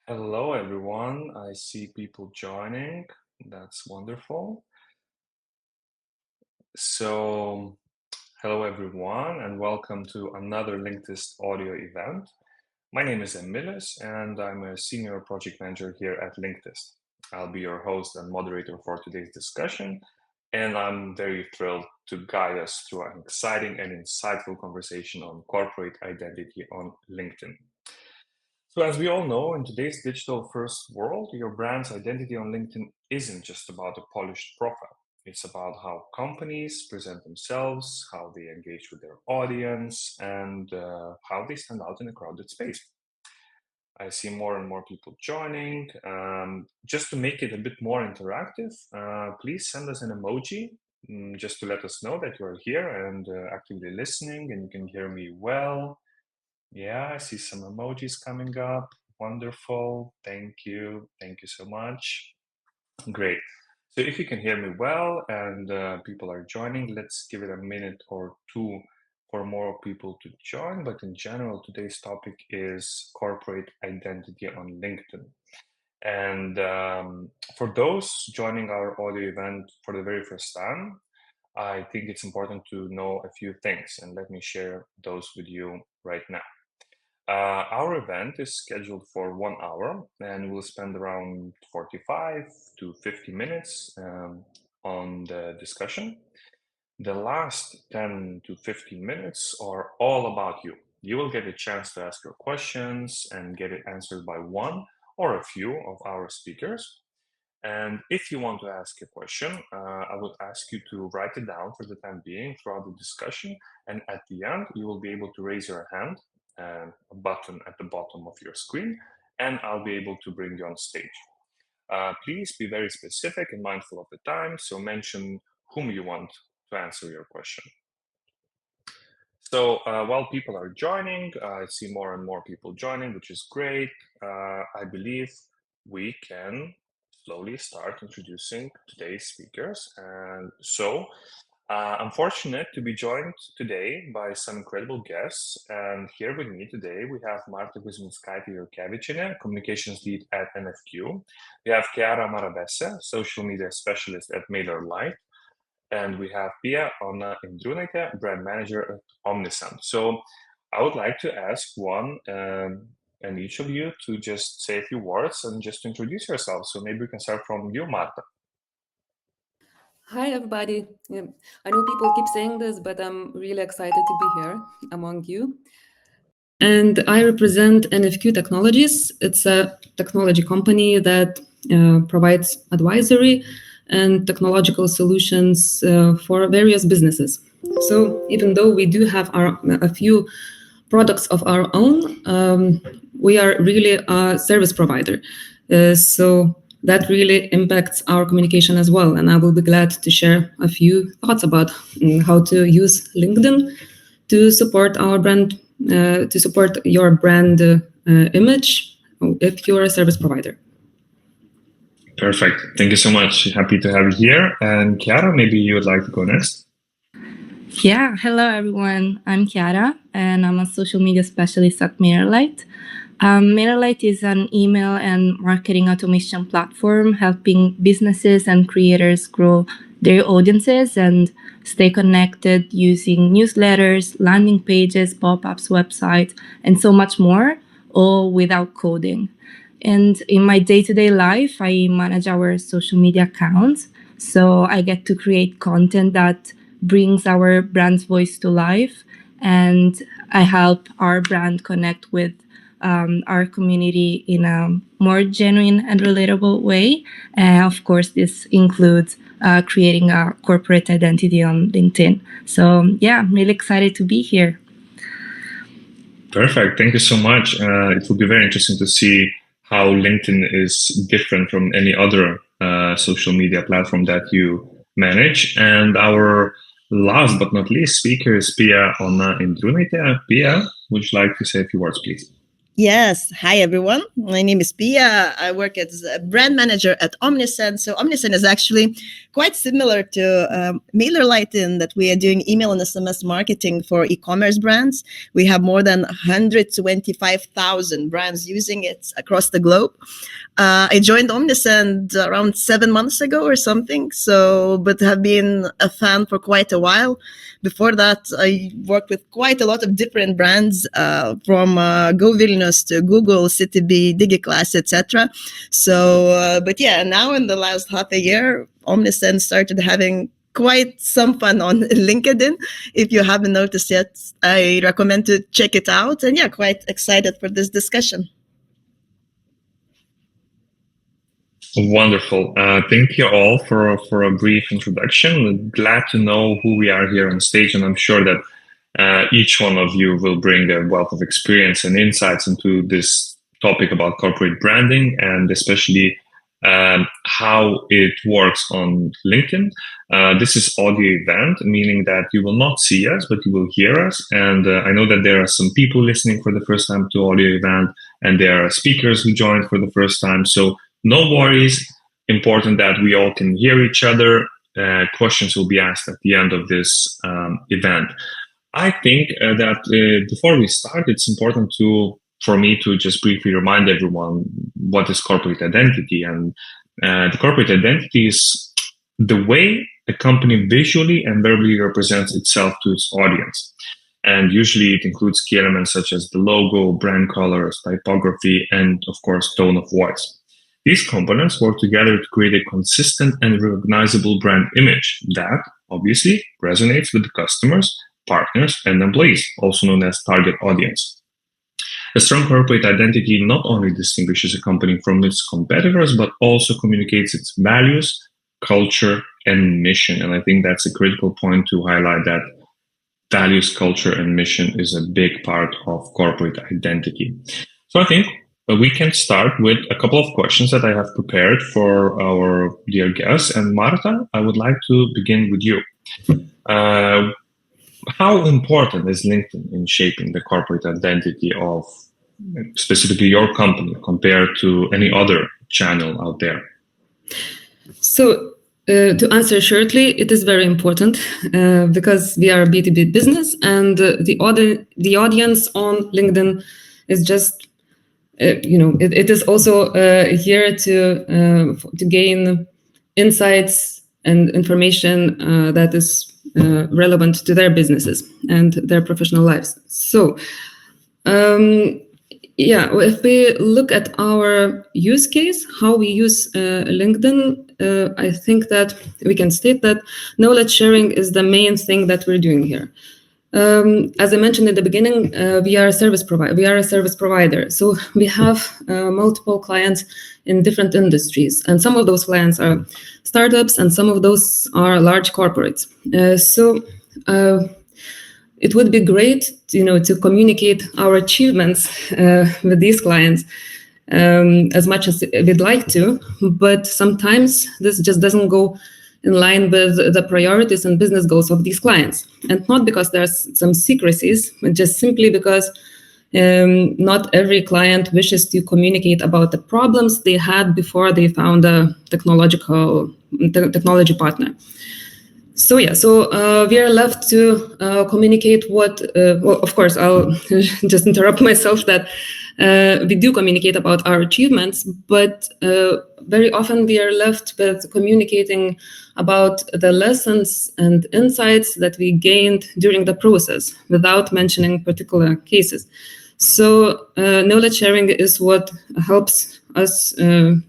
Hello, everyone. I see people joining. That's wonderful. So, hello, everyone, and welcome to another Linkedist audio event. My name is Emilis, and I'm a senior project manager here at Linkedist. I'll be your host and moderator for today's discussion, and I'm very thrilled to guide us through an exciting and insightful conversation on corporate identity on LinkedIn. So, as we all know, in today's digital first world, your brand's identity on LinkedIn isn't just about a polished profile. It's about how companies present themselves, how they engage with their audience, and how they stand out in a crowded space. I see more and more people joining. Just to make it a bit more interactive, please send us an emoji just to let us know that you're here and actively listening and you can hear me well. Yeah, I see some emojis coming up. Wonderful. Thank you. Thank you so much. Great. So if you can hear me well and people are joining, let's give it a minute or two for more people to join. But in general, today's topic is corporate identity on LinkedIn. And for those joining our audio event for the very first time, I think it's important to know a few things, and let me share those with you right now. Our event is scheduled for 1 hour and we'll spend around 45 to 50 minutes on the discussion. The last 10 to 15 minutes are all about you. You will get a chance to ask your questions and get it answered by one or a few of our speakers. And if you want to ask a question, I would ask you to write it down for the time being throughout the discussion. And at the end, you will be able to raise your hand, a button at the bottom of your screen, and I'll be able to bring you on stage. Please be very specific and mindful of the time, so mention whom you want to answer your question. So while people are joining, I see more and more people joining, which is great. I believe we can slowly start introducing today's speakers. And so I'm fortunate to be joined today by some incredible guests. And here with me today, we have Marta Kuzmickaitė-Jurkevičienė, communications lead at NFQ. We have Chiara, social media specialist at MailerLite. And we have Pija, Indriūnaitė, brand manager at Omnisend. So I would like to ask one and each of you to just say a few words and just introduce yourself. So maybe we can start from you, Marta. Hi, everybody. I know people keep saying this, but I'm really excited to be here among you. And I represent NFQ Technologies. It's a technology company that provides advisory and technological solutions for various businesses. So even though we do have a few products of our own, we are really a service provider. So that really impacts our communication as well. And I will be glad to share a few thoughts about how to use LinkedIn to support our brand, to support your brand image if you're a service provider. Perfect. Thank you so much. Happy to have you here. And Chiara, maybe you would like to go next. Yeah, hello everyone. I'm Chiara and I'm a social media specialist at MailerLite. MailerLite is an email and marketing automation platform helping businesses and creators grow their audiences and stay connected using newsletters, landing pages, pop-ups, websites, and so much more, all without coding. And in my day-to-day life, I manage our social media accounts. So I get to create content that brings our brand's voice to life. And I help our brand connect with our community in a more genuine and relatable way. Of course, this includes creating a corporate identity on LinkedIn. So yeah, I'm really excited to be here. Perfect. Thank you so much. It will be very interesting to see how LinkedIn is different from any other social media platform that you manage. And our last but not least speaker is Pija Indriūnaitė. Pija, would you like to say a few words, please? Yes. Hi, everyone. My name is Pija. I work as a brand manager at Omnisend. So Omnisend is actually quite similar to MailerLite in that we are doing email and SMS marketing for e-commerce brands. We have more than 125,000 brands using it across the globe. I joined Omnisend around 7 months ago or something. But have been a fan for quite a while. Before that, I worked with quite a lot of different brands from Go Vilnius to Google, CityB, DigiClass, etc. But yeah, now in the last half a year, Omnisend started having quite some fun on LinkedIn. If you haven't noticed yet, I recommend to check it out. And yeah, quite excited for this discussion. Wonderful. Thank you all for a brief introduction. Glad to know who we are here on stage, and I'm sure that each one of you will bring a wealth of experience and insights into this topic about corporate branding, and especially how it works on LinkedIn. This is audio event, meaning that you will not see us, but you will hear us. And I know that there are some people listening for the first time to audio event, and there are speakers who joined for the first time. So no worries. Important that we all can hear each other. Questions will be asked at the end of this event. I think that before we start, it's important for me to just briefly remind everyone what is corporate identity. And the corporate identity is the way a company visually and verbally represents itself to its audience. And usually it includes key elements such as the logo, brand colors, typography, and of course, tone of voice. These components work together to create a consistent and recognizable brand image that obviously resonates with the customers, partners, and employees, also known as target audience. A strong corporate identity not only distinguishes a company from its competitors, but also communicates its values, culture, and mission. And I think that's a critical point to highlight, that values, culture, and mission is a big part of corporate identity. So I think we can start with a couple of questions that I have prepared for our dear guests. And Marta, I would like to begin with you. How important is LinkedIn in shaping the corporate identity of specifically your company compared to any other channel out there? So to answer shortly, it is very important because we are a B2B business, and the audience on LinkedIn is just it is also here to gain insights and information that is relevant to their businesses and their professional lives. So, if we look at our use case, how we use LinkedIn, I think that we can state that knowledge sharing is the main thing that we're doing here. As I mentioned in the beginning, we are a service provider. So we have multiple clients in different industries, and some of those clients are startups, and some of those are large corporates. So it would be great, to communicate our achievements with these clients as much as we'd like to, but sometimes this just doesn't go in line with the priorities and business goals of these clients. And not because there's some secrecies, but just simply because not every client wishes to communicate about the problems they had before they found a technology partner. So we are left to communicate what, well, of course, I'll just interrupt myself that we do communicate about our achievements, but very often we are left with communicating about the lessons and insights that we gained during the process without mentioning particular cases. So knowledge sharing is what helps us to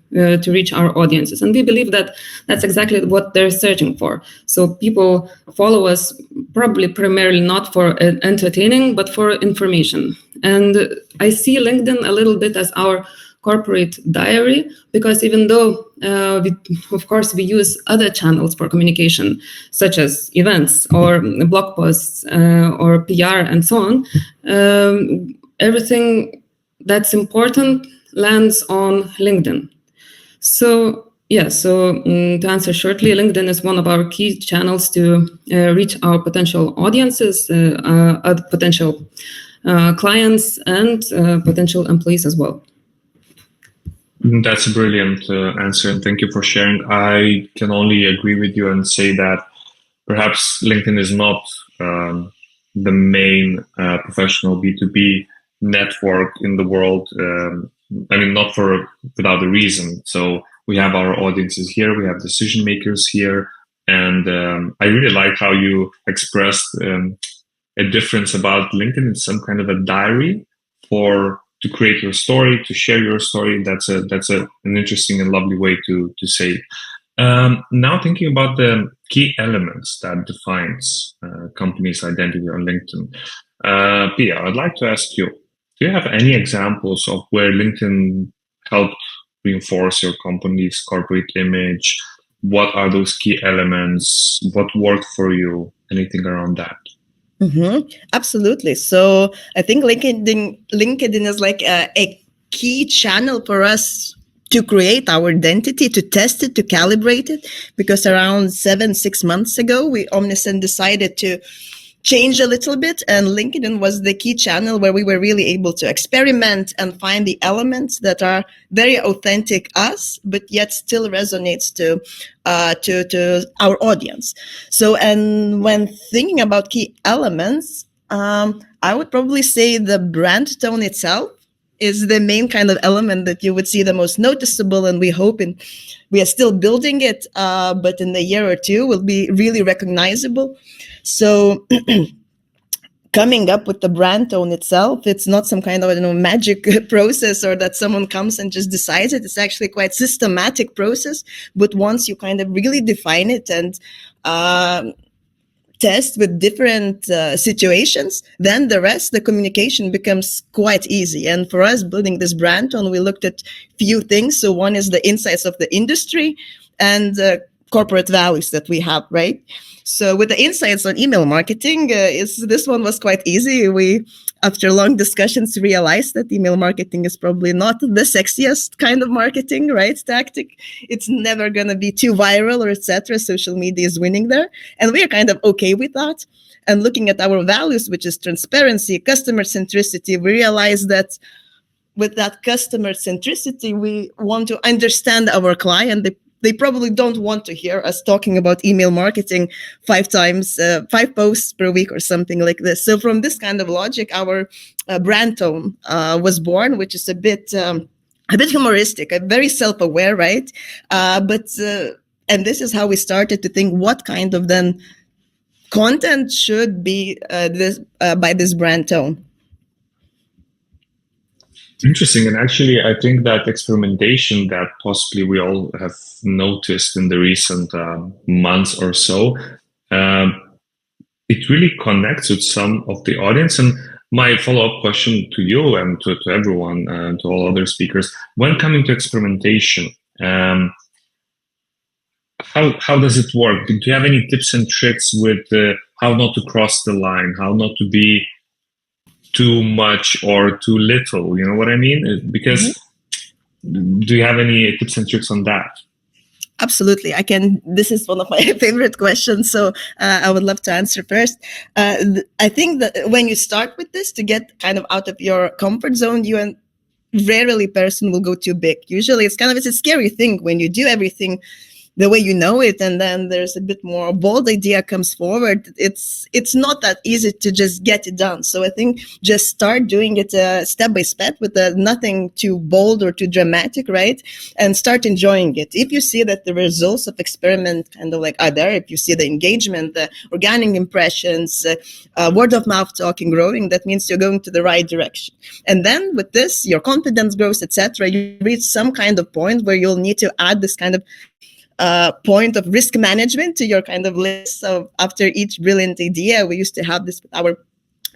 reach our audiences. And we believe that that's exactly what they're searching for. So people follow us probably primarily not for entertaining, but for information. And I see LinkedIn a little bit as our corporate diary, because even though we use other channels for communication, such as events or blog posts or PR and so on, everything that's important lands on LinkedIn. So to answer shortly, LinkedIn is one of our key channels to reach our potential audiences, potential clients and potential employees as well. That's a brilliant answer, and thank you for sharing. I can only agree with you and say that perhaps LinkedIn is not the main professional B2B network in the world. Not without a reason. So we have our audiences here, we have decision makers here, and I really like how you expressed a difference about LinkedIn. It's some kind of a diary to create your story, to share your story. That's an interesting and lovely way to say it. Now thinking about the key elements that defines company's identity on LinkedIn. Pia, I'd like to ask you, do you have any examples of where LinkedIn helped reinforce your company's corporate image? What are those key elements? What worked for you? Anything around that? Absolutely. So I think LinkedIn is like a key channel for us to create our identity, to test it, to calibrate it, because around 6 months ago, Omnisend decided to change a little bit, and LinkedIn was the key channel where we were really able to experiment and find the elements that are very authentic us, but yet still resonates to our audience. So, and when thinking about key elements, I would probably say the brand tone itself is the main kind of element that you would see the most noticeable, and we are still building it, but in a year or two will be really recognizable. So coming up with the brand tone itself, it's not some kind of magic process, or that someone comes and just decides it. It's actually quite systematic process, but once you kind of really define it and test with different situations, then the rest, the communication becomes quite easy. And for us, building this brand tone, we looked at few things. So one is the insights of the industry and corporate values that we have, right? So with the insights on email marketing, this one was quite easy. We, after long discussions, realized that email marketing is probably not the sexiest kind of marketing, right, tactic. It's never going to be too viral or etc. Social media is winning there. And we are kind of okay with that. And looking at our values, which is transparency, customer centricity, we realize that with that customer centricity, we want to understand our client. They probably don't want to hear us talking about email marketing 5 posts per week or something like this. So from this kind of logic, our brand tone was born, which is a bit humoristic, very self-aware, right? And this is how we started to think what kind of then content should be by this brand tone. Interesting. And actually, I think that experimentation that possibly we all have noticed in the recent months or so, it really connects with some of the audience. And my follow-up question to you and to everyone, to all other speakers, when coming to experimentation, how does it work? Do you have any tips and tricks with how not to cross the line, how not to be too much or too little, you know what I mean? Because do you have any tips and tricks on that? Absolutely. I can. This is one of my favorite questions, so I would love to answer first. I think that when you start with this, to get kind of out of your comfort zone, rarely person will go too big. Usually it's a scary thing when you do everything the way you know it, and then there's a bit more bold idea comes forward. It's not that easy to just get it done. So I think just start doing it step by step with nothing too bold or too dramatic, right? And start enjoying it. If you see that the results of experiment kind of are there, if you see the engagement, the organic impressions, word of mouth talking growing, that means you're going to the right direction. And then with this, your confidence grows, etc. You reach some kind of point where you'll need to add this kind of point of risk management to your kind of list of after each brilliant idea. We used to have this with our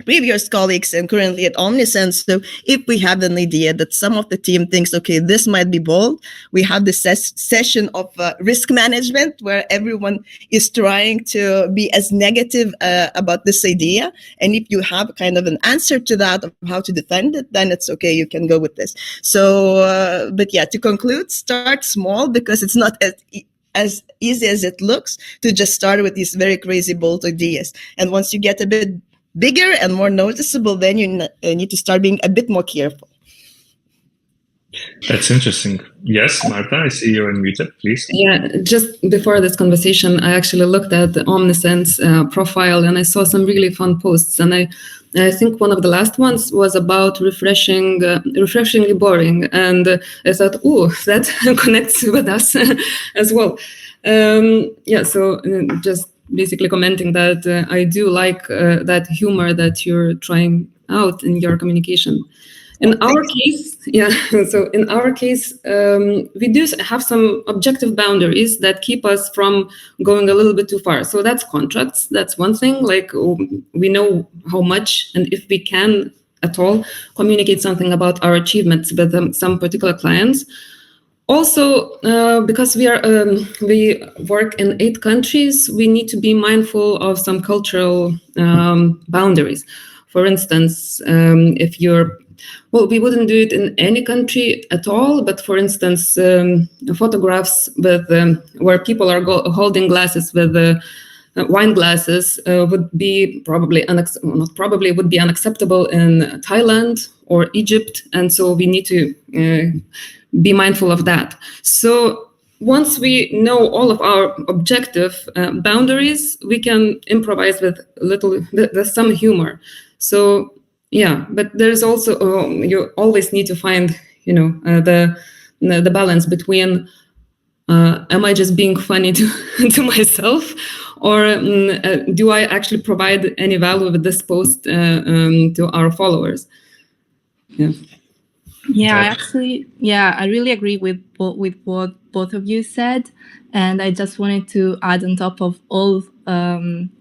previous colleagues and currently at Omnisend. So if we have an idea that some of the team thinks, okay, this might be bold, we have this session of risk management where everyone is trying to be as negative about this idea. And if you have kind of an answer to that of how to defend it, then it's okay, you can go with this. So, but yeah, to conclude, start small, because it's not as easy as it looks to just start with these very crazy bold ideas. And once you get a bit bigger and more noticeable, then you need to start being a bit more careful. That's interesting. Yes, Marta, I see you're unmuted, please. Yeah, just before this conversation, I actually looked at the Omnisend's profile and I saw some really fun posts. And I think one of the last ones was about refreshingly boring. And I thought, oh, that connects with us as well. So just basically commenting that I do like that humor that you're trying out in your communication. In our case, we do have some objective boundaries that keep us from going a little bit too far. So that's contracts. That's one thing. Like we know how much and if we can at all communicate something about our achievements with some particular clients. Also, because we work in 8 countries, we need to be mindful of some cultural boundaries. For instance, if you're we wouldn't do it in any country at all, but for instance, photographs with where people are holding glasses with wine glasses would be would be unacceptable in Thailand or Egypt, and so we need to be mindful of that. So once we know all of our objective boundaries, we can improvise with some humor. So. Yeah, but there's also you always need to find, the balance between am I just being funny to myself, or do I actually provide any value with this post to our followers? Yeah, I really agree with what both of you said, and I just wanted to add on top of all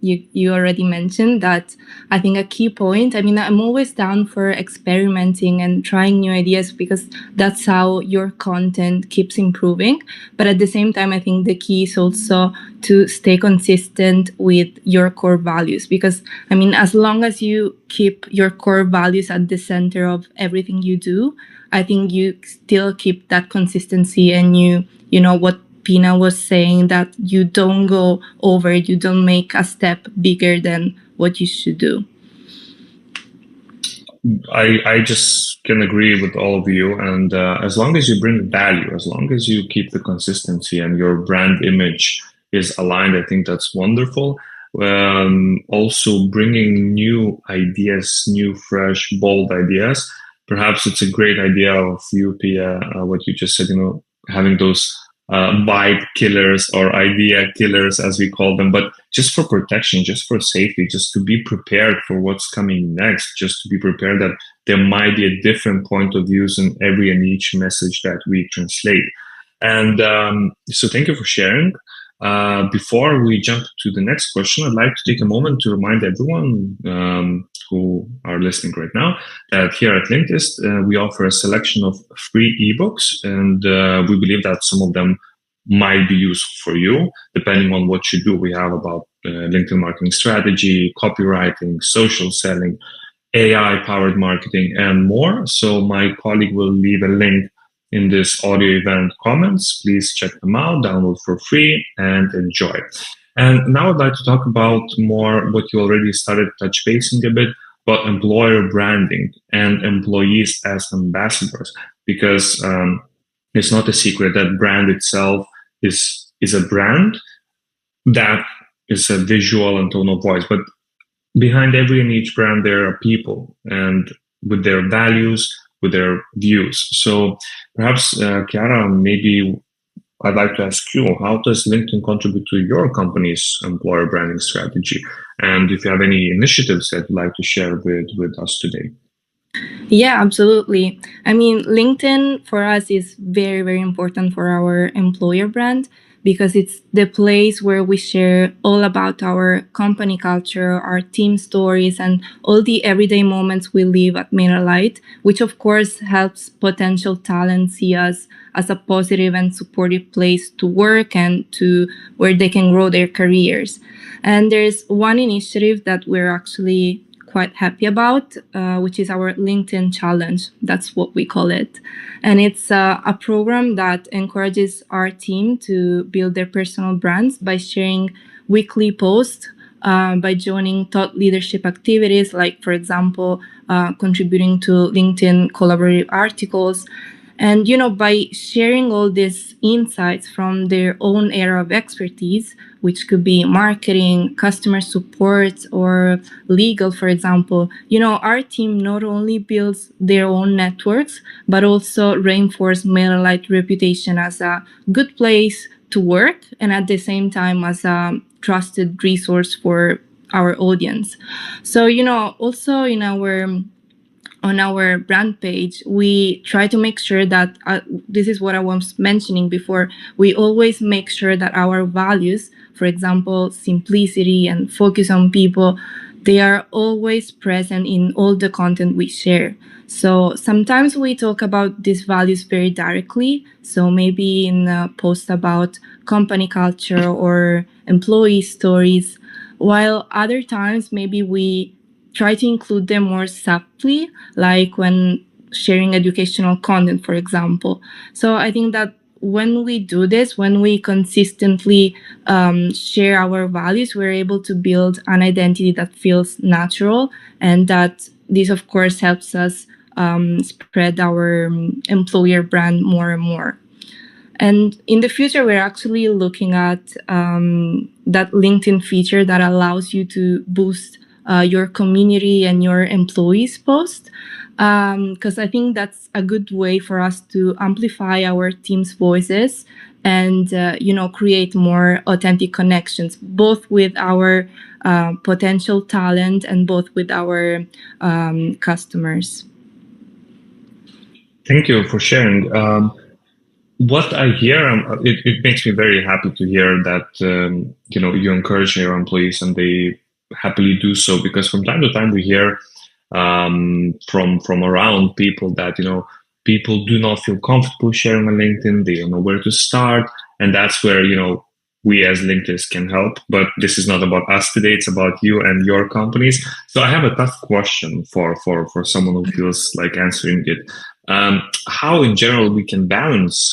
you already mentioned that I think a key point. I mean, I'm always down for experimenting and trying new ideas because that's how your content keeps improving. But at the same time, I think the key is also to stay consistent with your core values, because I mean, as long as you keep your core values at the center of everything you do, I think you still keep that consistency, and you know what Pina was saying, that you don't go over, you don't make a step bigger than what you should do. I just can agree with all of you. And as long as you bring value, as long as you keep the consistency and your brand image is aligned, I think that's wonderful. Also bringing new ideas, new, fresh, bold ideas. Perhaps it's a great idea of you, Pia, what you just said, having those vibe killers or idea killers, as we call them, but just for protection, just for safety, just to be prepared for what's coming next, just to be prepared that there might be a different point of views in every and each message that we translate. And so thank you for sharing. Before we jump to the next question, I'd like to take a moment to remind everyone who are listening right now that here at Linkedist, we offer a selection of free ebooks, and we believe that some of them might be useful for you, depending on what you do. We have about LinkedIn marketing strategy, copywriting, social selling, AI-powered marketing, and more. So my colleague will leave a link in this audio event comments. Please check them out, download for free, and enjoy. And now I'd like to talk about more what you already started touch basing a bit about employer branding and employees as ambassadors, because it's not a secret that brand itself is a brand that is a visual and tone of voice. But behind every and each brand, there are people, and with their values, with their views. So perhaps, Chiara, maybe I'd like to ask you, how does LinkedIn contribute to your company's employer branding strategy? And if you have any initiatives that you'd like to share with us today. Yeah, absolutely. I mean, LinkedIn for us is very, very important for our employer brand, because it's the place where we share all about our company culture, our team stories, and all the everyday moments we live at MailerLite, which of course helps potential talent see us as a positive and supportive place to work and to where they can grow their careers. And there's one initiative that we're actually quite happy about, which is our LinkedIn Challenge. That's what we call it. And it's a program that encourages our team to build their personal brands by sharing weekly posts by joining thought leadership activities, like, for example, contributing to LinkedIn collaborative articles. And, by sharing all these insights from their own area of expertise, which could be marketing, customer support, or legal, for example, our team not only builds their own networks, but also reinforce MailerLite reputation as a good place to work and at the same time as a trusted resource for our audience. So, also on our brand page, we try to make sure that, this is what I was mentioning before, we always make sure that our values, for example, simplicity and focus on people, they are always present in all the content we share. So sometimes we talk about these values very directly. So maybe in a post about company culture or employee stories, while other times maybe we try to include them more subtly, like when sharing educational content, for example. So I think that when we do this, when we consistently share our values, we're able to build an identity that feels natural, and that this, of course, helps us spread our employer brand more and more. And in the future, we're actually looking at that LinkedIn feature that allows you to boost your community and your employees' post, because I think that's a good way for us to amplify our team's voices and create more authentic connections, both with our potential talent and both with our customers. Thank you for sharing. What I hear, it makes me very happy to hear that you encourage your employees and they happily do so, because from time to time we hear from around people that people do not feel comfortable sharing on LinkedIn. They don't know where to start, and that's where we as Linkedist can help. But this is not about us today; it's about you and your companies. So I have a tough question for someone who feels like answering it. How in general we can balance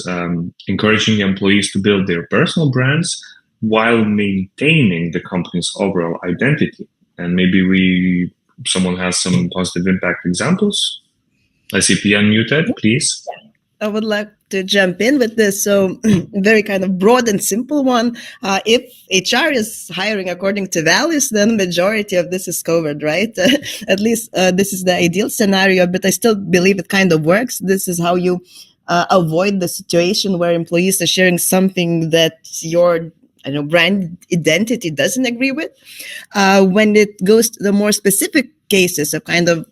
encouraging employees to build their personal brands while maintaining the company's overall identity? And maybe someone has some positive impact examples. I see Pija unmuted, please. I would like to jump in with this. So very kind of broad and simple one. If HR is hiring according to values, then majority of this is covered, right? At least this is the ideal scenario, but I still believe it kind of works. This is how you avoid the situation where employees are sharing something that your brand identity doesn't agree with. When it goes to the more specific cases of kind of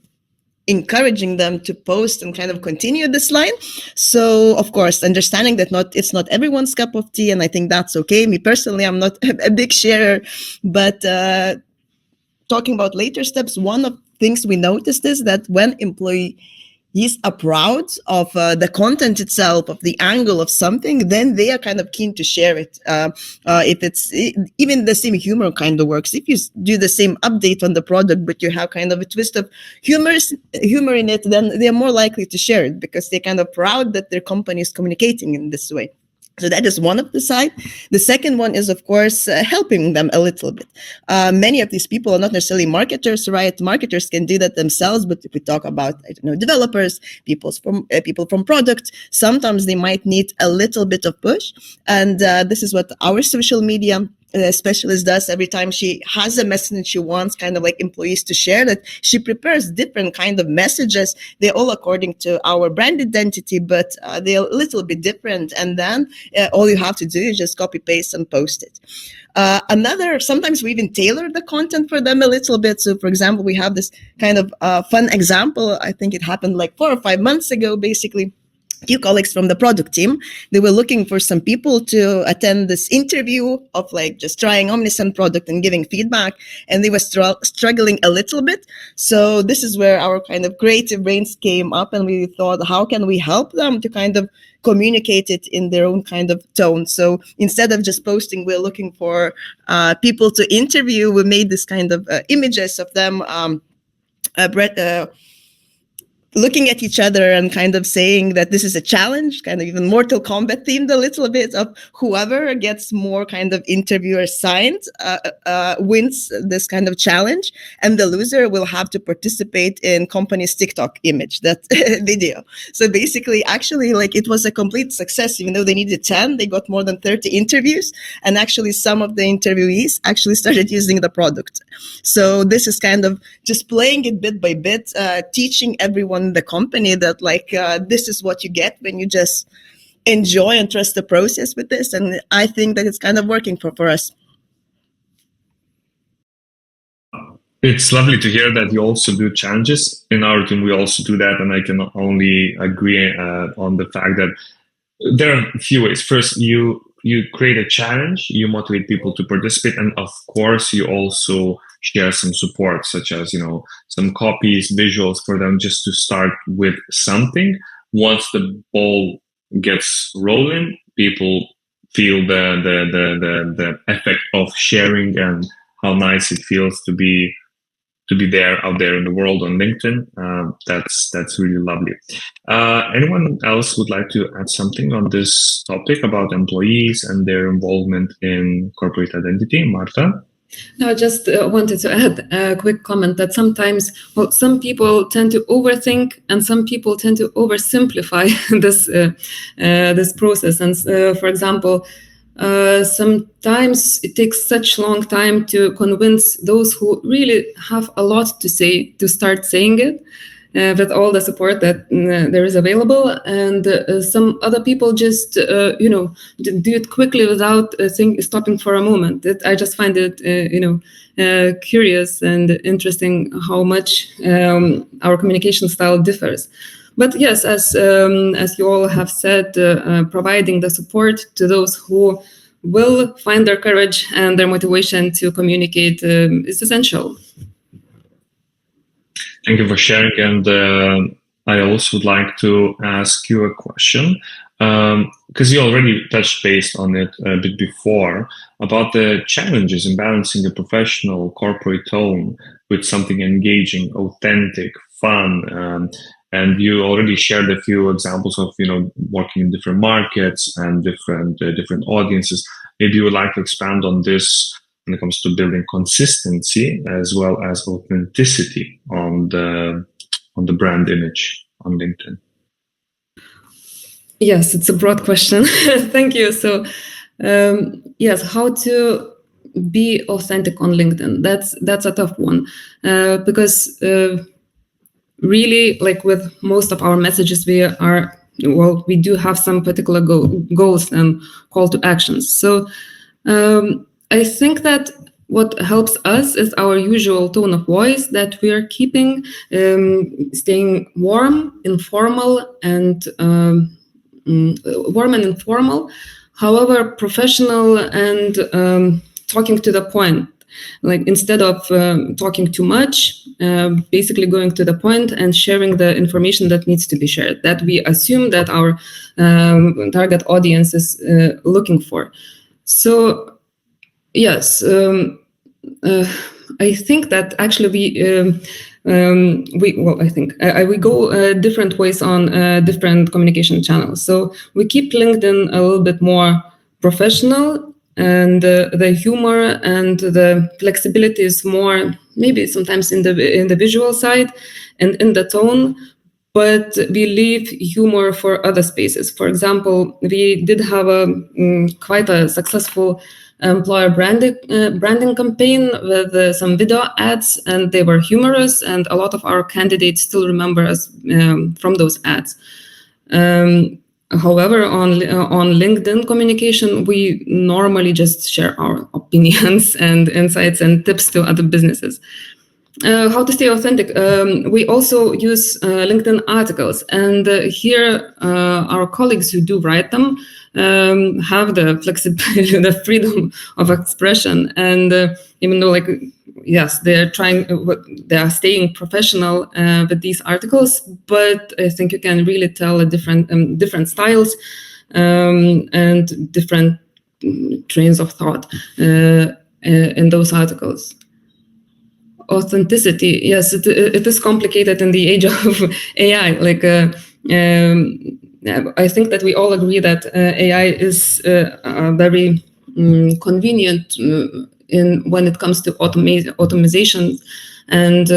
encouraging them to post and kind of continue this line. So, of course, understanding that it's not everyone's cup of tea, and I think that's okay. Me personally, I'm not a big sharer, but talking about later steps, one of the things we noticed is that when employees are proud of the content itself, of the angle of something, then they are kind of keen to share it. If it's even the same humor kind of works. If you do the same update on the product, but you have kind of a twist of humor in it, then they're more likely to share it because they're kind of proud that their company is communicating in this way. So that is one of the side. The second one is, of course, helping them a little bit. Many of these people are not necessarily marketers, right? Marketers can do that themselves, but if we talk about, developers, people from product, sometimes they might need a little bit of push. And this is what our social media specialist does every time she has a message she wants kind of like employees to share, that she prepares different kind of messages. They're all according to our brand identity, but they're a little bit different. And then all you have to do is just copy paste and post it. Sometimes we even tailor the content for them a little bit. So for example, we have this kind of fun example. I think it happened like 4 or 5 months ago, basically. Few colleagues from the product team, they were looking for some people to attend this interview of like just trying Omnisend product and giving feedback, and they were struggling a little bit. So this is where our kind of creative brains came up, and we thought, how can we help them to kind of communicate it in their own kind of tone? So instead of just posting, we're looking for people to interview. We made this kind of images of them looking at each other and kind of saying that this is a challenge, kind of even Mortal Kombat themed a little bit, of whoever gets more kind of interviewer signed wins this kind of challenge, and the loser will have to participate in company's TikTok image, that video. So basically, actually, like, it was a complete success. Even though they needed 10, they got more than 30 interviews, and actually some of the interviewees actually started using the product. So this is kind of just playing it bit by bit, teaching everyone in the company that, like, this is what you get when you just enjoy and trust the process with this. And I think that it's kind of working for us. It's lovely to hear that you also do challenges. In our team, we also do that, and I can only agree on the fact that there are a few ways. First, you create a challenge, you motivate people to participate, and of course, you also share some support, such as, some copies, visuals for them, just to start with something. Once the ball gets rolling, people feel the effect of sharing and how nice it feels to be there out there in the world on LinkedIn. That's really lovely. Anyone else would like to add something on this topic about employees and their involvement in corporate identity? Marta? No, I just wanted to add a quick comment that sometimes, some people tend to overthink and some people tend to oversimplify this process. And for example, sometimes it takes such long time to convince those who really have a lot to say to start saying it with all the support that there is available, and some other people just do it quickly without stopping for a moment. I just find it curious and interesting how much our communication style differs. But yes, as you all have said, providing the support to those who will find their courage and their motivation to communicate is essential. Thank you for sharing. And I also would like to ask you a question, because you already touched base on it a bit before, about the challenges in balancing a professional corporate tone with something engaging, authentic, fun. And you already shared a few examples of, working in different markets and different audiences. Maybe you would like to expand on this when it comes to building consistency as well as authenticity on the brand image on LinkedIn. Yes, it's a broad question. Thank you. So, yes, how to be authentic on LinkedIn? That's a tough one, because really, like with most of our messages, we do have some particular goals and call to actions. So I think that what helps us is our usual tone of voice, that we are keeping, staying warm, informal, and however professional, and talking to the point. Like, instead of talking too much, basically going to the point and sharing the information that needs to be shared, that we assume that our target audience is looking for. So yes, I think that actually we go different ways on different communication channels. So we keep LinkedIn a little bit more professional, and the humor and the flexibility is more, maybe sometimes in the visual side and in the tone, but we leave humor for other spaces. For example, we did have quite a successful employer branding campaign with some video ads, and they were humorous, and a lot of our candidates still remember us from those ads. However, on LinkedIn communication, we normally just share our opinions and insights and tips to other businesses. How to stay authentic? We also use LinkedIn articles, and here our colleagues who do write them have the flexibility, the freedom of expression, and even though, yes, they are staying professional with these articles, but I think you can really tell different styles and different trains of thought in those articles. authenticity. Yes, it is complicated in the age of AI. Like, I think that we all agree that AI is very convenient when it comes to automation and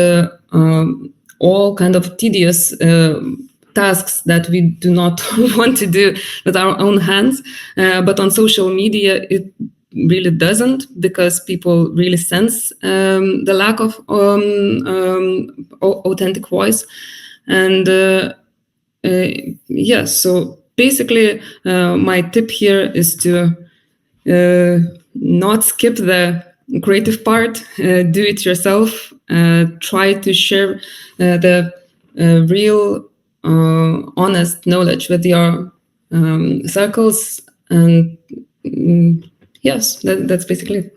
all kind of tedious tasks that we do not want to do with our own hands. But on social media, it really doesn't, because people really sense the lack of authentic voice. And so basically my tip here is to not skip the creative part, do it yourself, try to share the real honest knowledge with your circles, and yes, that's basically it.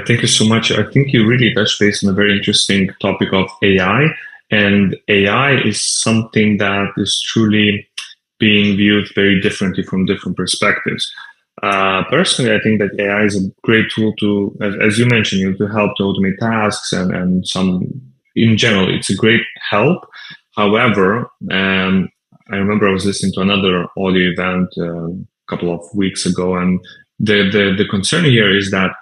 Thank you so much. I think you really touched base on a very interesting topic of AI, and AI is something that is truly being viewed very differently from different perspectives. Personally, I think that AI is a great tool to, as you mentioned, to help to automate tasks and some, in general, it's a great help. However, I remember I was listening to another audio event a couple of weeks ago, and the concern here is that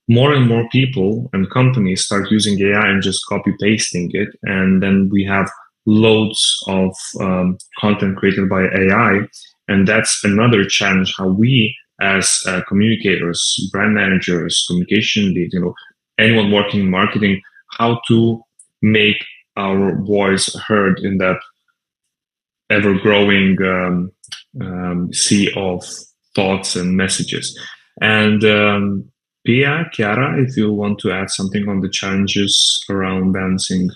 more and more people and companies start using AI and just copy pasting it, and then we have loads of content created by AI, and that's another challenge. How we as communicators, brand managers, communication leads, anyone working in marketing, how to make our voice heard in that ever-growing sea of thoughts and messages. And Pia, Chiara, if you want to add something on the challenges around balancing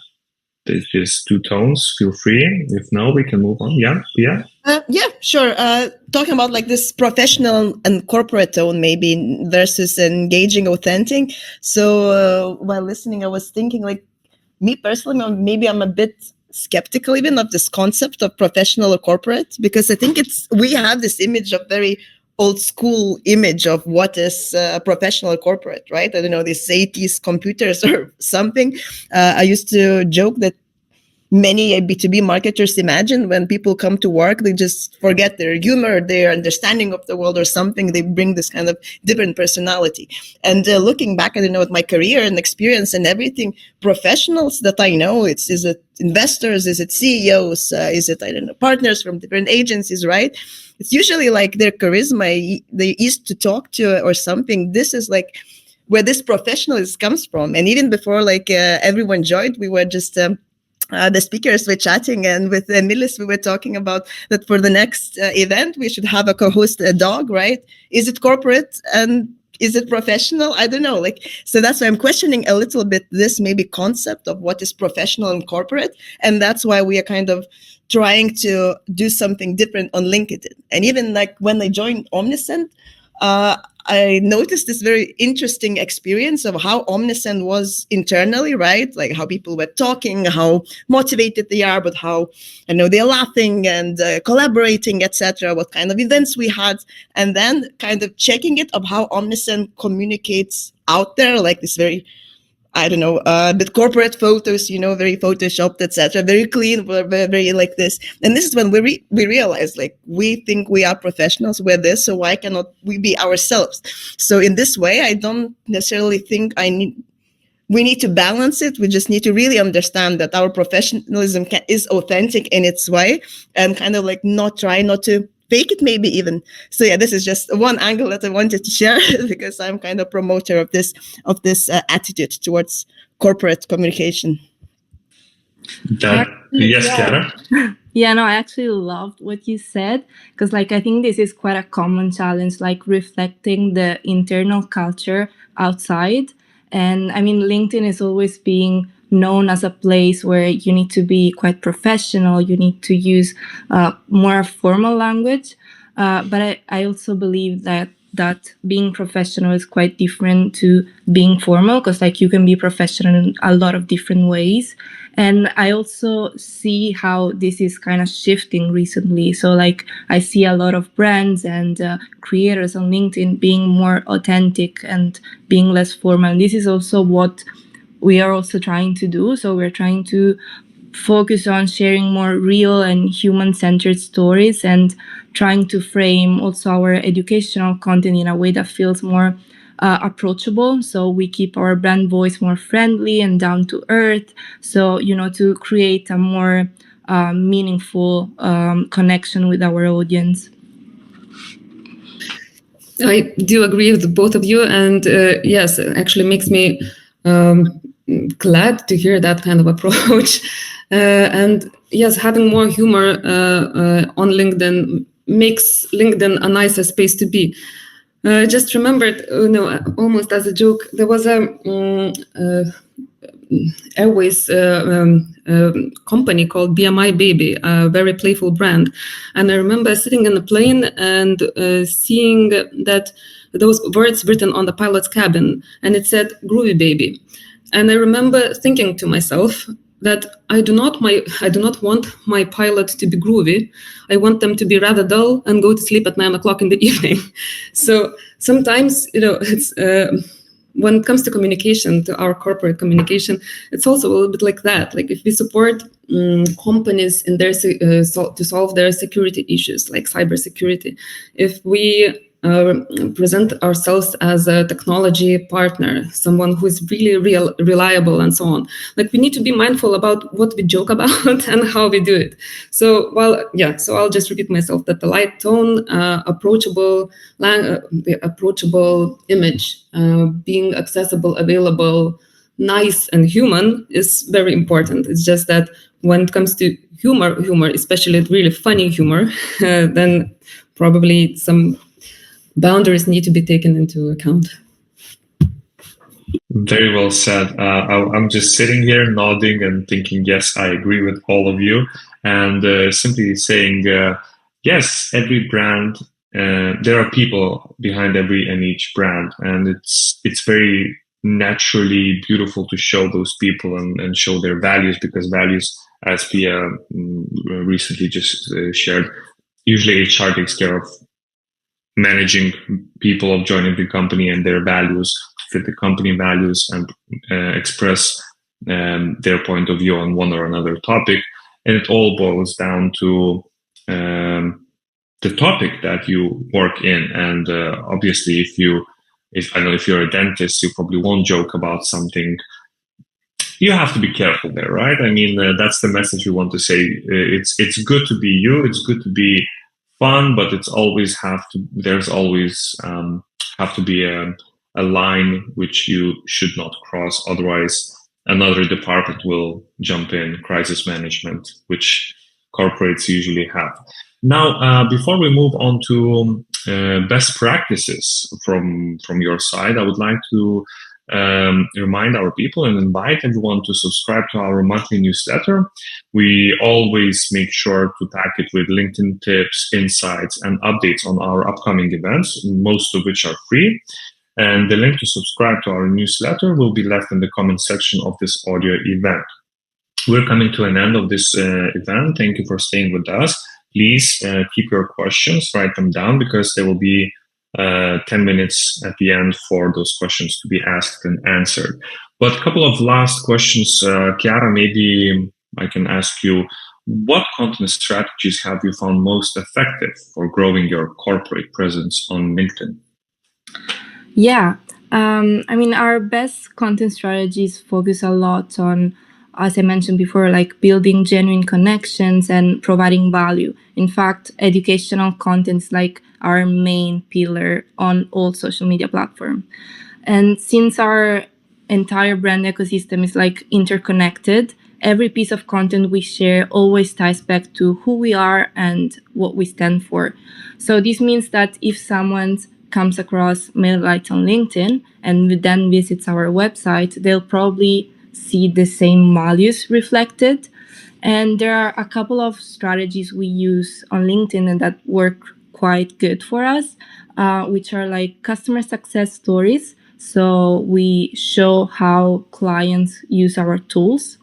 these two tones, feel free. If no, we can move on. Yeah, Pia? Yeah, sure. Talking about like this professional and corporate tone maybe versus engaging authentic. So while listening, I was thinking, like, me personally, maybe I'm a bit skeptical even of this concept of professional or corporate, because I think we have this image of very old school image of what is professional or corporate, right? I don't know, these 80s computers or something. I used to joke that many B2B marketers imagine when people come to work, they just forget their humor, their understanding of the world or something. They bring this kind of different personality. And looking back, I don't know, at my career and experience and everything, professionals that I know, is it investors, is it CEOs, is it, I don't know, partners from different agencies, right? It's usually like their charisma, they used to talk to or something. This is like where this professionalism comes from. And even before like everyone joined, we were just... the speakers were chatting, and with Emilis, we were talking about that for the next event, we should have a co-host, a dog, right? Is it corporate and is it professional? I don't know. So that's why I'm questioning a little bit this maybe concept of what is professional and corporate. And that's why we are kind of trying to do something different on LinkedIn. And even like when I joined Omnisend, I noticed this very interesting experience of how Omnisend was internally, right? Like how people were talking, how motivated they are, but how, they're laughing and collaborating, etc. What kind of events we had, and then kind of checking it of how Omnisend communicates out there, like this very, but corporate photos, very photoshopped, etc. Very clean, very like this. And this is when we realize, like, we think we are professionals, we're this, so why cannot we be ourselves? So in this way, I don't necessarily think we need to balance it. We just need to really understand that our professionalism is authentic in its way, and kind of like not to fake it, maybe even. So yeah, this is just one angle that I wanted to share because I'm kind of promoter of this attitude towards corporate communication. Yes, Chiara? Yeah, no, I actually loved what you said, because I think this is quite a common challenge, like reflecting the internal culture outside. And I mean, LinkedIn is always being known as a place where you need to be quite professional, you need to use more formal language. But I also believe that that being professional is quite different to being formal, because like you can be professional in a lot of different ways. And I also see how this is kind of shifting recently. So like I see a lot of brands and creators on LinkedIn being more authentic and being less formal. And this is also what we are also trying to do. So we're trying to focus on sharing more real and human-centered stories and trying to frame also our educational content in a way that feels more approachable. So we keep our brand voice more friendly and down to earth. So, to create a more meaningful connection with our audience. I do agree with both of you. And yes, it actually makes me glad to hear that kind of approach. And yes, having more humor on LinkedIn makes LinkedIn a nicer space to be. I just remembered, almost as a joke, there was a Airways company called BMI Baby, a very playful brand. And I remember sitting in the plane and seeing that those words written on the pilot's cabin, and it said "Groovy Baby." And I remember thinking to myself that I do not want my pilot to be groovy. I want them to be rather dull and go to sleep at 9 o'clock in the evening. So sometimes, it's when it comes to communication, to our corporate communication, it's also a little bit like that. Like if we support companies in their to solve their security issues, like cybersecurity, if we present ourselves as a technology partner, someone who is really reliable and so on. Like we need to be mindful about what we joke about and how we do it. So I'll just repeat myself that the light tone, approachable image, being accessible, available, nice and human is very important. It's just that when it comes to humor, especially really funny humor, then probably some boundaries need to be taken into account. Very well said. I'm just sitting here nodding and thinking, yes, I agree with all of you. And simply saying, yes, every brand, there are people behind every and each brand. And it's very naturally beautiful to show those people and show their values, because values, as Pia recently just shared, usually HR takes care of managing people of joining the company and their values, fit the company values, and express their point of view on one or another topic. And it all boils down to the topic that you work in. And obviously, if you're a dentist, you probably won't joke about something. You have to be careful there, right? I mean, that's the message we want to say. It's good to be you. It's good to be fun, but there's always have to be a line which you should not cross. Otherwise, another department will jump in, crisis management, which corporates usually have. Now, before we move on to best practices from your side, I would like to remind our people and invite everyone to subscribe to our monthly newsletter. We always make sure to pack it with LinkedIn tips, insights, and updates on our upcoming events, most of which are free. And the link to subscribe to our newsletter will be left in the comment section of this audio event. We're coming to an end of this event. Thank you for staying with us. Please keep your questions, write them down, because there will be 10 minutes at the end for those questions to be asked and answered. But a couple of last questions. Chiara, maybe I can ask you, what content strategies have you found most effective for growing your corporate presence on LinkedIn? Yeah, our best content strategies focus a lot on, as I mentioned before, like building genuine connections and providing value. In fact, educational content is like our main pillar on all social media platforms. And since our entire brand ecosystem is like interconnected, every piece of content we share always ties back to who we are and what we stand for. So this means that if someone comes across MailerLite on LinkedIn and then visits our website, they'll probably see the same values reflected. And there are a couple of strategies we use on LinkedIn and that work quite good for us, which are like customer success stories. So we show how clients use our tools.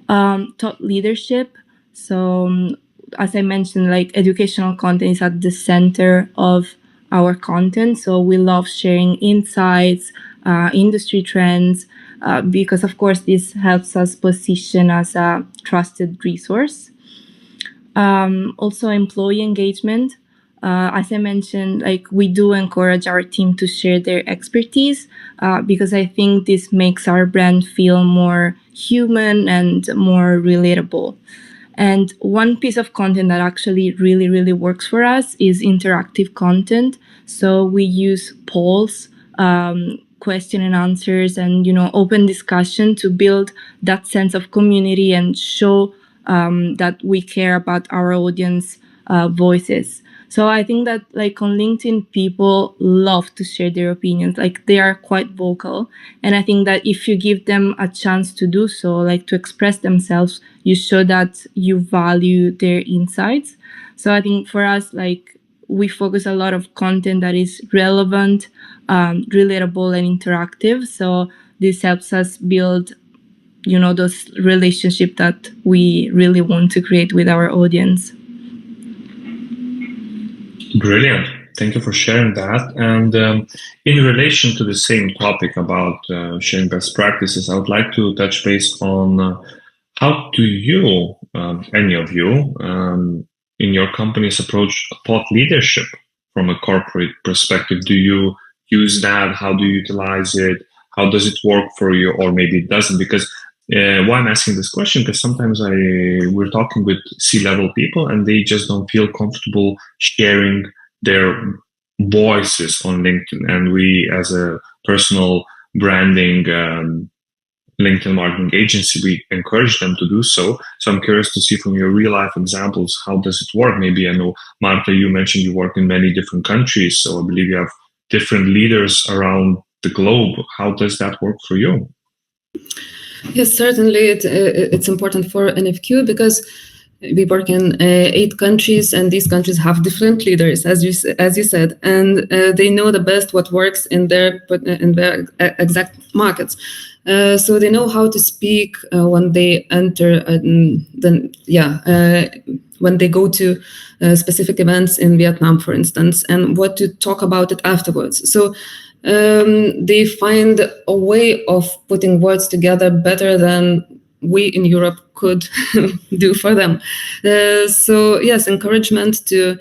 Thought leadership. So as I mentioned, like educational content is at the center of our content. So we love sharing insights, industry trends, because of course this helps us position as a trusted resource. Also employee engagement. As I mentioned, like we do encourage our team to share their expertise, because I think this makes our brand feel more human and more relatable. And one piece of content that actually really, really works for us is interactive content. So we use polls, question and answers, and open discussion to build that sense of community and show that we care about our audience voices. So I think that like on LinkedIn, people love to share their opinions, like they are quite vocal. And I think that if you give them a chance to do so, like to express themselves, you show that you value their insights. So I think for us, like we focus a lot of content that is relevant, relatable and interactive. So this helps us build, those relationships that we really want to create with our audience. Brilliant. Thank you for sharing that. And in relation to the same topic about sharing best practices, I would like to touch base on how do you, any of you, in your companies approach thought leadership from a corporate perspective? Do you use that? How do you utilize it? How does it work for you? Or maybe it doesn't? Because why I'm asking this question, because sometimes we're talking with C-level people and they just don't feel comfortable sharing their voices on LinkedIn. And we, as a personal branding LinkedIn marketing agency, we encourage them to do so. So I'm curious to see from your real life examples, how does it work? Maybe I know, Marta, you mentioned you work in many different countries. So I believe you have different leaders around the globe. How does that work for you? Yes, certainly it's important for NFQ because we work in 8 countries, and these countries have different leaders, as you said, and they know the best what works in their exact markets. So they know how to speak when they enter, when they go to specific events in Vietnam, for instance, and what to talk about it afterwards. So they find a way of putting words together better than we in Europe could do for them. So yes, encouragement to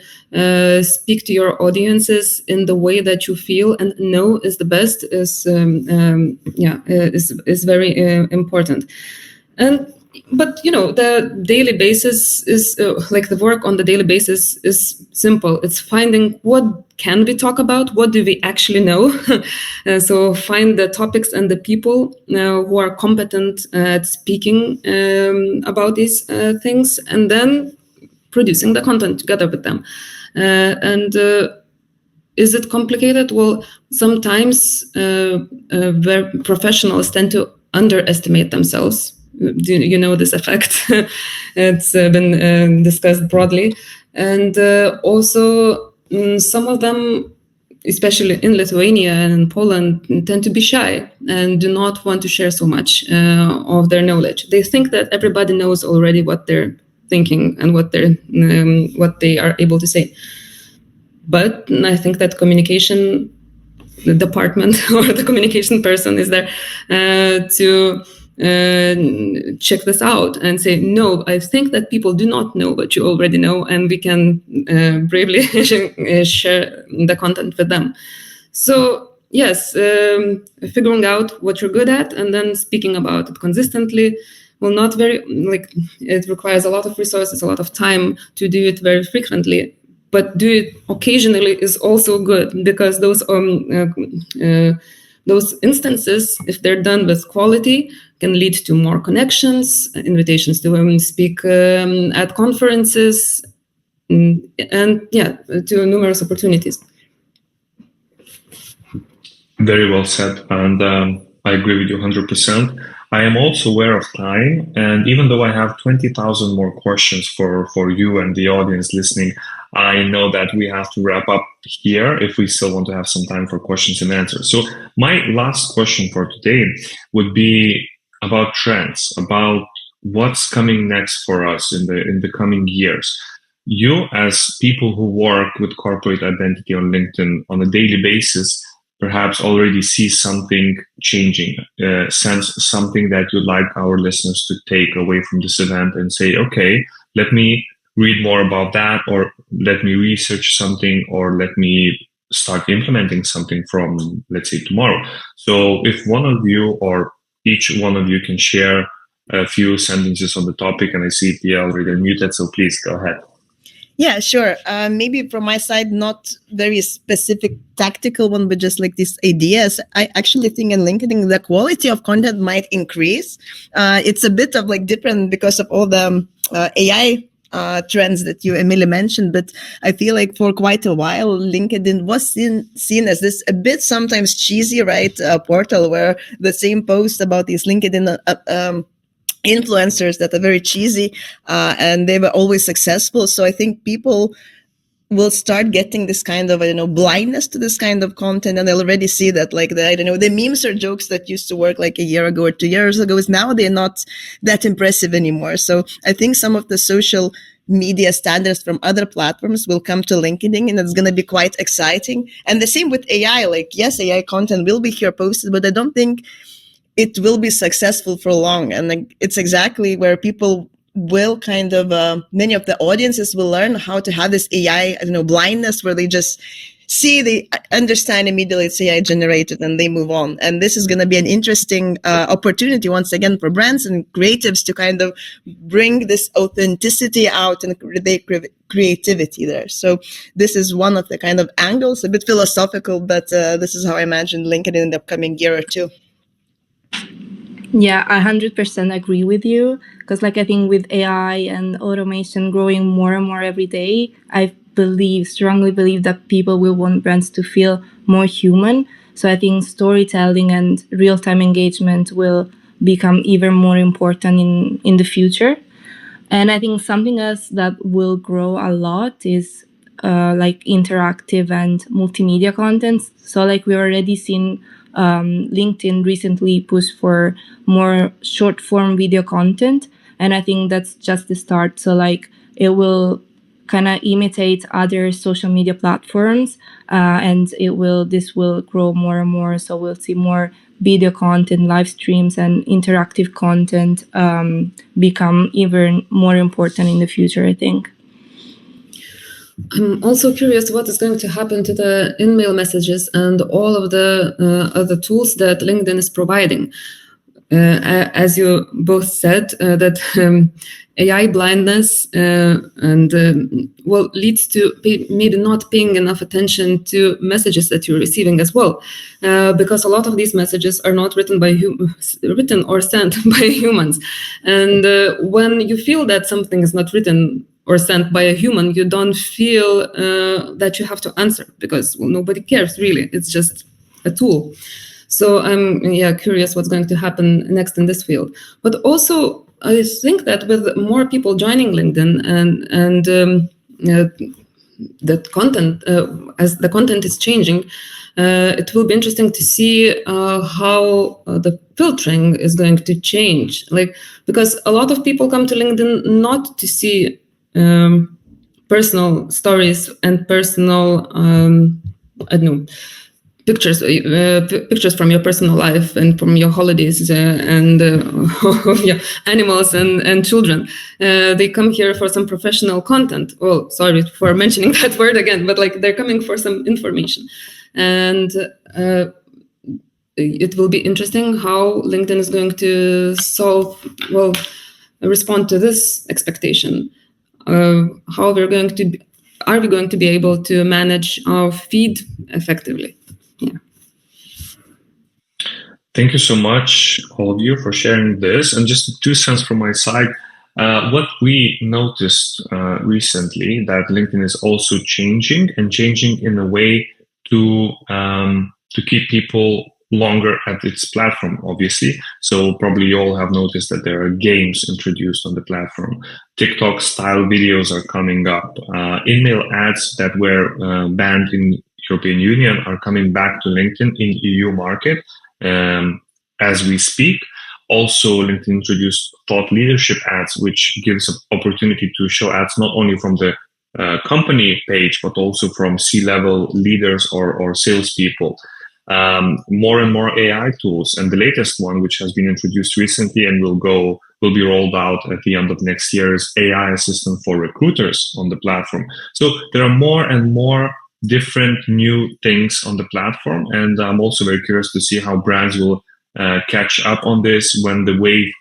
speak to your audiences in the way that you feel and know is the best is very important. But the daily basis is like the work on the daily basis is simple. It's finding what can we talk about, what do we actually know. So find the topics and the people who are competent at speaking about these things, and then producing the content together with them. Is it complicated? Well, sometimes where professionals tend to underestimate themselves. You know this effect. It's been discussed broadly. And also some of them, especially in Lithuania and in Poland, tend to be shy and do not want to share so much of their knowledge. They think that everybody knows already what they're thinking and what they are able to say. But I think that communication department or the communication person is there to check this out and say, no, I think that people do not know what you already know, and we can bravely share the content with them. So yes, figuring out what you're good at and then speaking about it consistently will not it requires a lot of resources, a lot of time to do it very frequently. But do it occasionally is also good, because those instances, if they're done with quality, can lead to more connections, invitations to speak at conferences, and to numerous opportunities. Very well said, and I agree with you 100%. I am also aware of time, and even though I have 20,000 more questions for you and the audience listening, I know that we have to wrap up here if we still want to have some time for questions and answers. So my last question for today would be about trends, about what's coming next for us in the coming years. You, as people who work with corporate identity on LinkedIn on a daily basis, perhaps already see something changing, sense something that you'd like our listeners to take away from this event and say, okay, let me read more about that, or let me research something, or let me start implementing something from, let's say, tomorrow. So if one of you or each one of you can share a few sentences on the topic, and I see Pia already unmuted, so please go ahead. Yeah, sure. Maybe from my side, not very specific tactical one, but just like these ideas. I actually think in LinkedIn, the quality of content might increase. It's a bit of like different because of all the AI trends that you, Emilis, mentioned, but I feel like for quite a while, LinkedIn was seen as this a bit sometimes cheesy, right, portal where the same post about these LinkedIn influencers that are very cheesy and they were always successful. So I think people will start getting this kind of, blindness to this kind of content, and they'll already see that like the memes or jokes that used to work like a year ago or 2 years ago is now they're not that impressive anymore. So I think some of the social media standards from other platforms will come to LinkedIn, and it's going to be quite exciting. And the same with AI, like yes, AI content will be here posted, but I don't think it will be successful for long. And like, it's exactly where people will kind of, many of the audiences will learn how to have this AI, blindness, where they just see, they understand immediately it's AI generated and they move on. And this is going to be an interesting opportunity once again for brands and creatives to kind of bring this authenticity out and creativity there. So this is one of the kind of angles, a bit philosophical, but this is how I imagine LinkedIn in the upcoming year or two. Yeah, I 100% agree with you, because I think with AI and automation growing more and more every day, I strongly believe that people will want brands to feel more human. So I think storytelling and real-time engagement will become even more important in the future. And I think something else that will grow a lot is interactive and multimedia content. So we've already seen LinkedIn recently pushed for more short form video content, and I think that's just the start. So it will kind of imitate other social media platforms, and this will grow more and more. So we'll see more video content, live streams, and interactive content become even more important in the future, I think. I'm also curious what is going to happen to the in-mail messages and all of the other tools that LinkedIn is providing. As you both said, that AI blindness leads to maybe not paying enough attention to messages that you're receiving as well, because a lot of these messages are not written or sent by humans. And when you feel that something is not written or sent by a human, you don't feel that you have to answer, because nobody cares really. It's just a tool. So I'm curious what's going to happen next in this field. But also, I think that with more people joining LinkedIn and that content, as the content is changing, it will be interesting to see how the filtering is going to change. Because a lot of people come to LinkedIn not to see personal stories and personal, pictures from your personal life and from your holidays and of your animals and children. They come here for some professional content. Oh, sorry for mentioning that word again, but they're coming for some information. And it will be interesting how LinkedIn is going to respond to this expectation. How are we going to be able to manage our feed effectively? Yeah. Thank you so much, all of you, for sharing this. And just 2 cents from my side, what we noticed recently, that LinkedIn is also changing in a way to keep people longer at its platform, obviously. So probably you all have noticed that there are games introduced on the platform. TikTok style videos are coming up. Email ads that were banned in European Union are coming back to LinkedIn in EU market as we speak. Also, LinkedIn introduced thought leadership ads, which gives an opportunity to show ads not only from the company page, but also from C-level leaders or salespeople. More and more AI tools, and the latest one, which has been introduced recently and will be rolled out at the end of next year, is AI assistant for recruiters on the platform. So there are more and more different new things on the platform, and I'm also very curious to see how brands will catch up on this when the wave,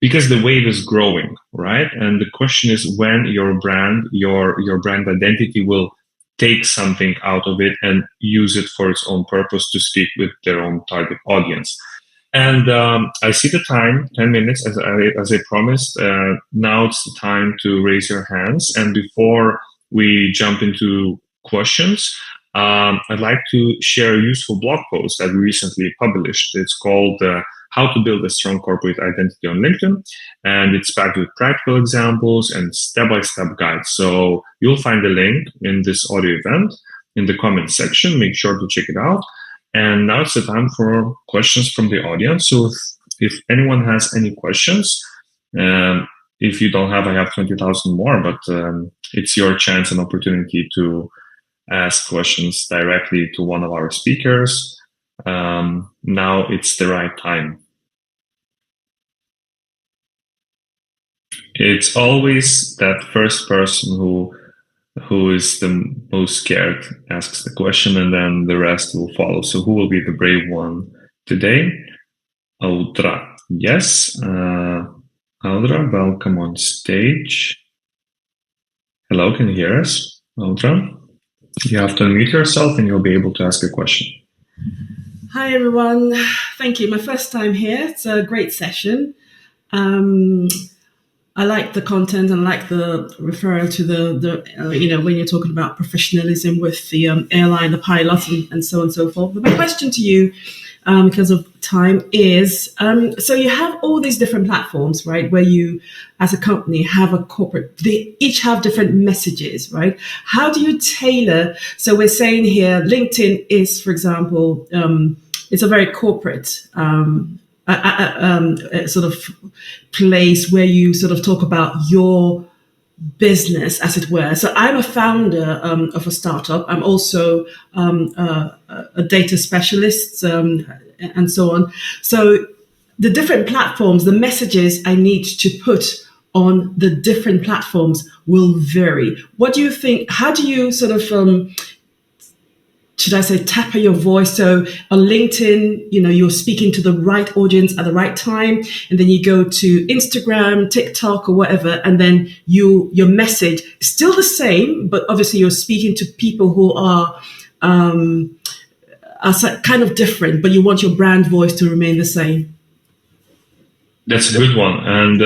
because the wave is growing, right? And the question is when your brand identity will take something out of it and use it for its own purpose to speak with their own target audience. And I see the time, 10 minutes, as I promised. Now it's the time to raise your hands. And before we jump into questions, I'd like to share a useful blog post that we recently published. It's called How to Build a Strong Corporate Identity on LinkedIn. And it's packed with practical examples and step-by-step guides. So you'll find the link in this audio event in the comment section. Make sure to check it out. And now it's the time for questions from the audience. So if anyone has any questions, if you don't have, I have 20,000 more, but it's your chance and opportunity to ask questions directly to one of our speakers. Now it's the right time. It's always that first person who is the most scared asks the question, and then the rest will follow. So who will be the brave one today? Audra. Yes. Audra, welcome on stage. Hello, can you hear us? Audra? You have to unmute yourself and you'll be able to ask a question. Hi, everyone. Thank you. My first time here. It's a great session. I like the content and like the referral to the when you're talking about professionalism with the airline, the pilots, and so on and so forth. But my question to you, because of time, is so you have all these different platforms, right, where you, as a company, have a corporate, they each have different messages, right? How do you tailor? So we're saying here, LinkedIn is, for example, it's a very corporate sort of place where you sort of talk about your business, as it were. So I'm a founder of a startup. I'm also a data specialist and so on. So the different platforms, the messages I need to put on the different platforms will vary. What do you think? How do you sort of should I say, taper your voice? So on LinkedIn, you're speaking to the right audience at the right time, and then you go to Instagram, TikTok, or whatever, and then your message is still the same, but obviously you're speaking to people who are kind of different, but you want your brand voice to remain the same. That's a good one. And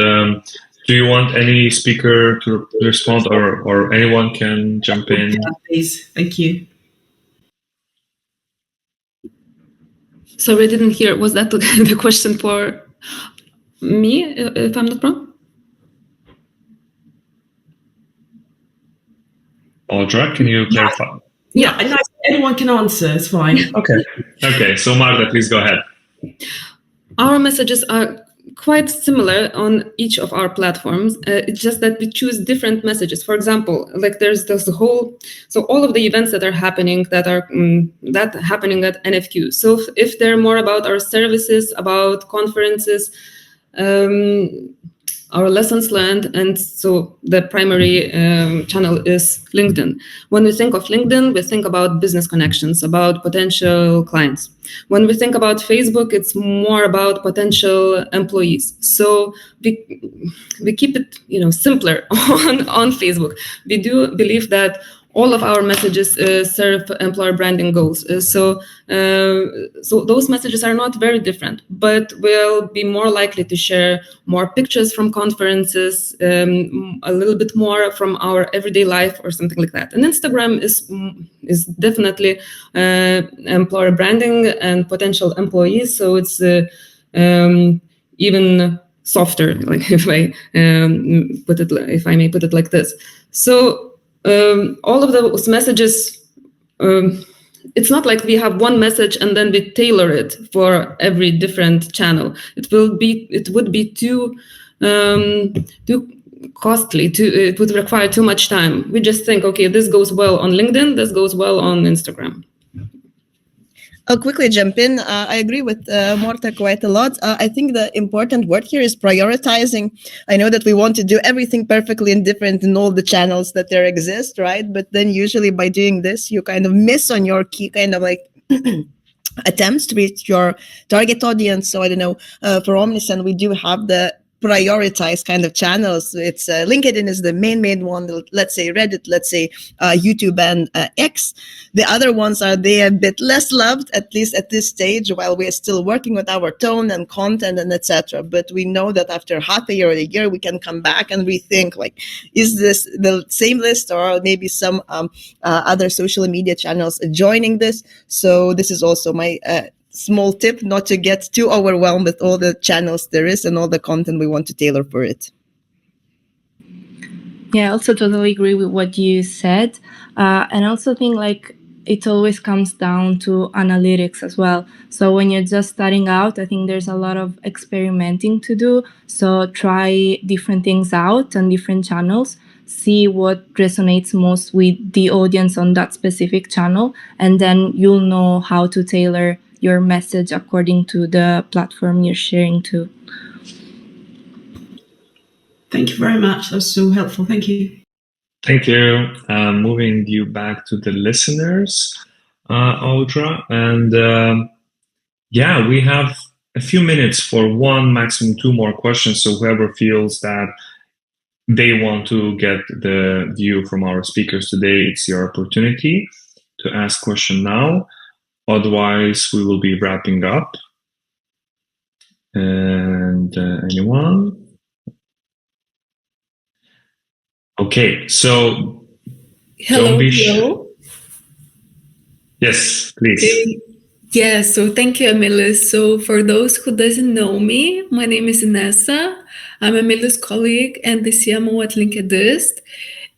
do you want any speaker to respond, or anyone can jump in? Yeah, please. Thank you. Sorry, I didn't hear. Was that the question for me, if I'm not wrong? Audra, can you clarify? Yeah, anyone can answer. It's fine. Okay. So Marta, please go ahead. Our messages are quite similar on each of our platforms. It's just that we choose different messages. For example, like there's the whole, so all of the events that are happening happening at NFQ. So if they're more about our services, about conferences, our lessons learned, and so the primary channel is LinkedIn. When we think of LinkedIn, we think about business connections, about potential clients. When we think about Facebook, it's more about potential employees. So we keep it simpler on Facebook. We do believe that all of our messages serve employer branding goals. So those messages are not very different, but we'll be more likely to share more pictures from conferences, a little bit more from our everyday life or something like that. And Instagram is definitely employer branding and potential employees. So it's even softer, like if I may put it like this. So all of those messages, it's not like we have one message and then we tailor it for every different channel. It would be too costly. It would require too much time. We just think, okay, this goes well on LinkedIn, this goes well on Instagram. I'll quickly jump in. I agree with Marta quite a lot. I think the important word here is prioritizing. I know that we want to do everything perfectly and different in all the channels that there exist, right? But then usually by doing this, you kind of miss on your key kind of like attempts to reach your target audience. So I don't know, for Omnisend, we do have the prioritize kind of channels. It's LinkedIn is the main one. Let's say Reddit, let's say YouTube and X. The other ones are they a bit less loved, at least at this stage, while we're still working with our tone and content and etc. But we know that after half a year or a year, we can come back and rethink like, is this the same list or maybe some other social media channels joining this? So this is also my small tip, not to get too overwhelmed with all the channels there is and all the content we want to tailor for it. Yeah, I also totally agree with what you said. And I also think like it always comes down to analytics as well. So when you're just starting out, I think there's a lot of experimenting to do. So try different things out on different channels, see what resonates most with the audience on that specific channel, and then you'll know how to tailor your message according to the platform you're sharing to. Thank you very much. That was so helpful. Thank you. Thank you. Moving you back to the listeners, Audra. And yeah, we have a few minutes for one, maximum two more questions. So whoever feels that they want to get the view from our speakers today, it's your opportunity to ask question now. Otherwise, we will be wrapping up. And anyone? Okay, so Hello. Yes, please. Yeah, so thank you, Emilis. So for those who doesn't know me, my name is Inessa. I'm Emilis' colleague and the CMO at Linkedist.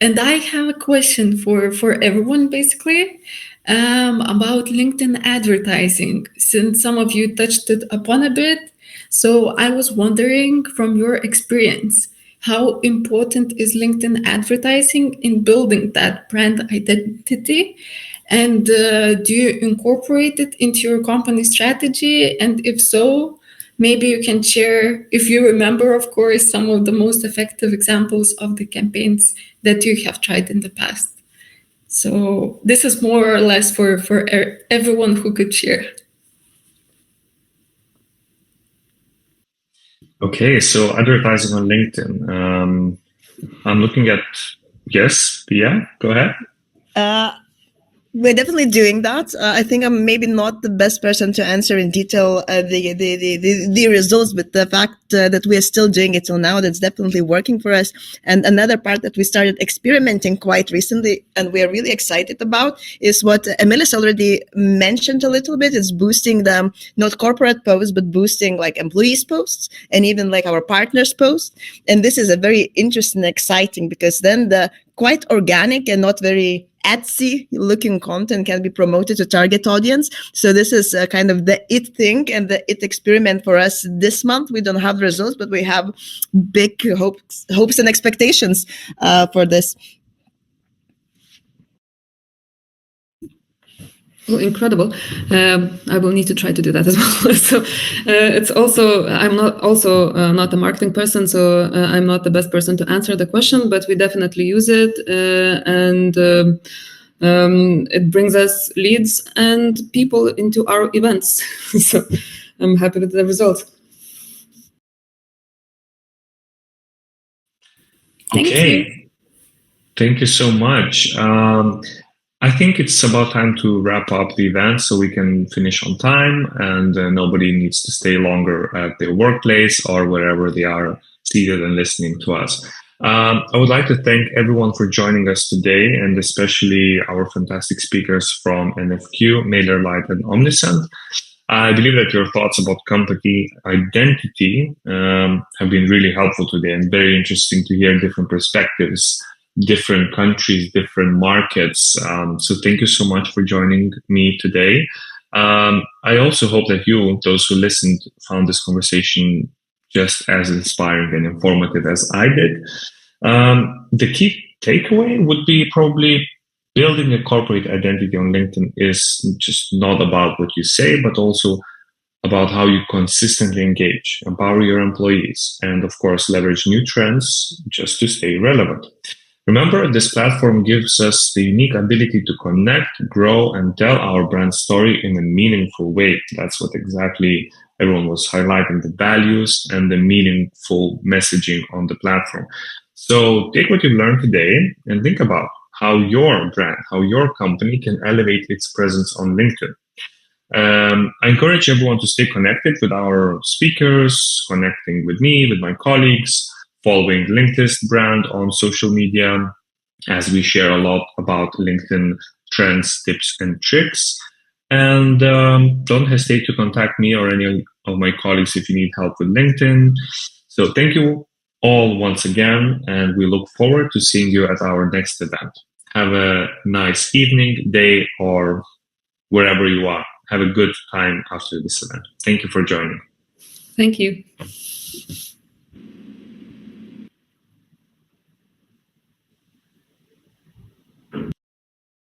And I have a question for everyone, basically, about LinkedIn advertising, since some of you touched it upon a bit. So I was wondering, from your experience, how important is LinkedIn advertising in building that brand identity? And do you incorporate it into your company strategy? And if so, maybe you can share, if you remember, of course, some of the most effective examples of the campaigns that you have tried in the past. So this is more or less for everyone who could share. Okay, so advertising on LinkedIn. I'm looking at, yes, Pia, go ahead. We're definitely doing that. I think I'm maybe not the best person to answer in detail the results, but the fact that we are still doing it till now, that's definitely working for us. And another part that we started experimenting quite recently, and we are really excited about, is what Emilis already mentioned a little bit. Is boosting the not corporate posts, but boosting like employees' posts and even like our partners' posts. And this is a very interesting and exciting, because then the quite organic and not very Etsy looking content can be promoted to target audience. So this is kind of the it thing and the it experiment for us this month. We don't have results, but we have big hopes and expectations for this. Oh, incredible. I will need to try to do that as well. So it's also, I'm not not a marketing person, so I'm not the best person to answer the question, but we definitely use it. And it brings us leads and people into our events. So I'm happy with the results. Okay. Thank you so much. I think it's about time to wrap up the event so we can finish on time and nobody needs to stay longer at their workplace or wherever they are seated and listening to us. I would like to thank everyone for joining us today, and especially our fantastic speakers from NFQ, MailerLite, and Omnisend. I believe that your thoughts about company identity have been really helpful today and very interesting to hear different perspectives, different countries, different markets. So thank you so much for joining me today. I also hope that you, those who listened, found this conversation just as inspiring and informative as I did. The key takeaway would be probably building a corporate identity on LinkedIn is just not about what you say, but also about how you consistently engage, empower your employees, and of course, leverage new trends just to stay relevant. Remember, this platform gives us the unique ability to connect, grow, and tell our brand story in a meaningful way. That's what exactly everyone was highlighting, the values and the meaningful messaging on the platform. So take what you've learned today and think about how your brand, how your company can elevate its presence on LinkedIn. I encourage everyone to stay connected with our speakers, connecting with me, with my colleagues, following Linkedist brand on social media, as we share a lot about LinkedIn trends, tips, and tricks. And don't hesitate to contact me or any of my colleagues if you need help with LinkedIn. So thank you all once again, and we look forward to seeing you at our next event. Have a nice evening, day, or wherever you are. Have a good time after this event. Thank you for joining. Thank you.